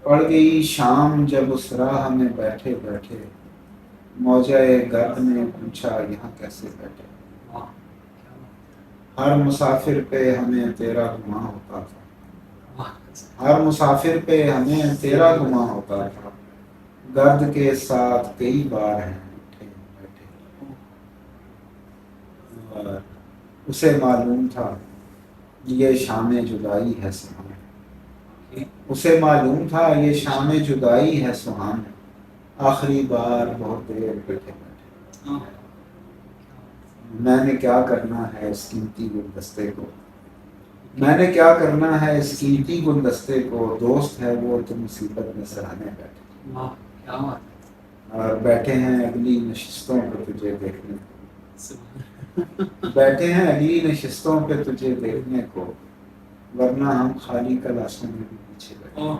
پڑ گئی شام جب اس راہ میں بیٹھے بیٹھے، موجۂ گرد نے پوچھا یہاں کیسے بیٹھے۔ ہر مسافر پہ ہمیں تیرا گماں ہوتا تھا، ہر مسافر پہ ہمیں تیرا گماں ہوتا تھا، گرد کے ساتھ کئی بار ہیں اٹھے بیٹھے۔ اور اسے معلوم تھا یہ شام جدائی ہے سہانی، اسے معلوم تھا یہ شام جدائی ہے سہانی، آخری بار بہت دیر بیٹھے بیٹھے۔ میں نے کیا کرنا ہے اس قیمتی گلدستے کو، میں نے کیا کرنا ہے اس قیمتی گلدستے کو، دوست ہے وہ تو مصیبت میں سراہنے بیٹھے۔ اور بیٹھے ہیں اگلی نشستوں پہ تجھے دیکھنے کو، بیٹھے ہیں اگلی نشستوں پہ تجھے دیکھنے کو، ورنہ ہم خالی کلاسوں میں بھی پیچھے بیٹھے۔